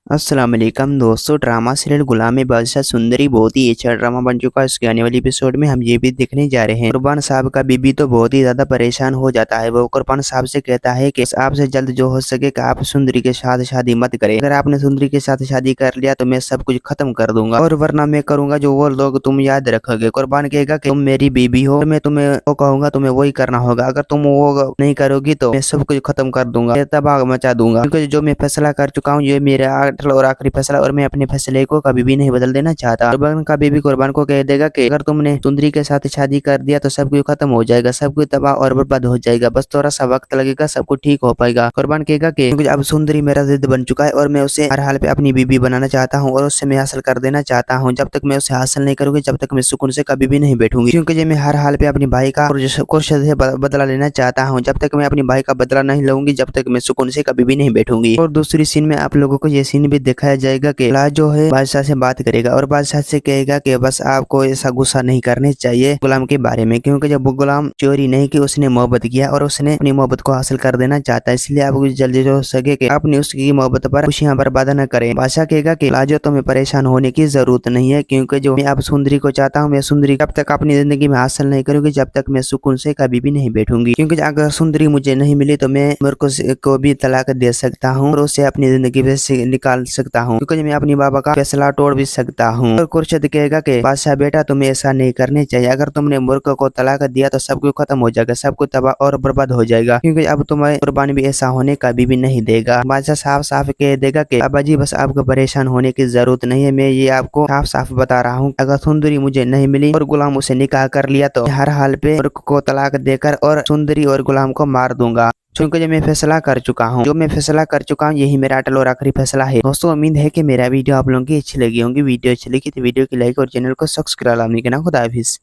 अस्सलाम वालेकुम दोस्तों, ड्रामा सीरियल गुलाम बादशाह सुंदरी बहुत ही अच्छा ड्रामा बन चुका है। इसके आने वाली एपिसोड में हम ये भी देखने जा रहे हैं। कुर्बान साहब का बीबी तो बहुत ही ज्यादा परेशान हो जाता है। वो कुर्बान साहब से कहता है कि आपसे जल्द जो हो सके कि आप सुंदरी के साथ शादी मत करें। अगर आपने सुंदरी के साथ शादी कर लिया तो मैं सब कुछ खत्म कर दूंगा, और वरना मैं करूंगा जो वो लोग तुम याद रखोगे। कुर्बान कहेगा कि तुम मेरी बीबी हो, मैं तुम्हें वो कहूंगा तुम्हें वही करना होगा। अगर तुम वो नहीं करोगी तो मैं सब कुछ खत्म कर दूंगा, तबाह मचा दूंगा। क्योंकि जो मैं फैसला कर चुका हूँ ये मेरा और आखिरी फैसला, और मैं अपने फैसले को कभी भी नहीं बदल देना चाहता। कुर्बान का बीबी कुर्बान को कह देगा कि अगर तुमने सुंदरी के साथ शादी कर दिया तो सब कुछ खत्म हो जाएगा, सब कुछ तबाह और बर्बाद हो जाएगा, बस थोड़ा सा वक्त लगेगा, सब कुछ ठीक हो पाएगा। कुर्बान कहेगा कि क्योंकि अब सुंदरी मेरा जिद बन चुका है और मैं उसे हर हाल पे अपनी बीबी बनाना चाहता हूँ और उससे मैं हासिल कर देना चाहता हूँ। जब तक मैं उसे हासिल नहीं करूंगी जब तक मैं सुकून से कभी भी नहीं बैठूंगी, क्योंकि जब मैं हर हाल पे अपनी भाई का खुर्शीद से बदला लेना चाहता हूँ। जब तक मैं अपनी भाई का बदला नहीं लूंगी जब तक मैं सुकून से कभी भी नहीं बैठूंगी। और दूसरी सीन में आप लोगों को ये सीन भी दिखाया जाएगा कि लाज जो है बादशाह से बात करेगा और बादशाह से कहेगा कि बस आपको ऐसा गुस्सा नहीं करने चाहिए गुलाम के बारे में, क्योंकि जब वो गुलाम चोरी नहीं की, उसने मोहब्बत किया और उसने अपनी मोहब्बत को हासिल कर देना चाहता है। इसलिए आप जल्दी जो हो सके कि अपनी उसकी मोहब्बत पर खुशियां बर्बाद न करें। बादशाह कहेगा कि लाजो तुम्हें परेशान होने की जरूरत नहीं है, क्योंकि जो मैं अब सुंदरी को चाहता हूँ मैं सुंदरी जब तक अपनी जिंदगी में हासिल नहीं करूंगी जब तक मैं सुकून से कभी भी नहीं बैठूंगी। क्योंकि अगर सुंदरी मुझे नहीं मिली तो मैं मेरे को भी तलाक दे सकता हूँ और उसे अपनी जिंदगी से निकाल सकता हूँ, क्योंकि मैं अपनी बाबा का फैसला तोड़ भी सकता हूँ। और खुर्शीद कहेगा कि बादशाह बेटा तुम्हें ऐसा नहीं करने चाहिए। अगर तुमने मुल्क को तलाक दिया तो सब कुछ खत्म हो जाएगा, सब कुछ तबाह और बर्बाद हो जाएगा, क्योंकि अब तुम्हारे कुर्बान भी ऐसा होने कभी भी नहीं देगा। बादशाह साफ साफ कह देगा कि अब्बा जी बस आपको परेशान होने की जरूरत नहीं है, मैं ये आपको साफ साफ बता रहा हूँ। अगर सुंदरी मुझे नहीं मिली और गुलाम उसे निकाह कर लिया तो हर हाल पे मुल्क को तलाक देकर और सुंदरी और गुलाम को मार दूंगा, क्योंकि जो मैं फैसला कर चुका हूँ यही मेरा अटल और आखिरी फैसला है। दोस्तों उम्मीद है कि मेरा वीडियो आप लोगों की अच्छी लगी होंगी। वीडियो अच्छी लगी तो वीडियो की लाइक और चैनल को सब्सक्राइब करना खुदा हाफिज।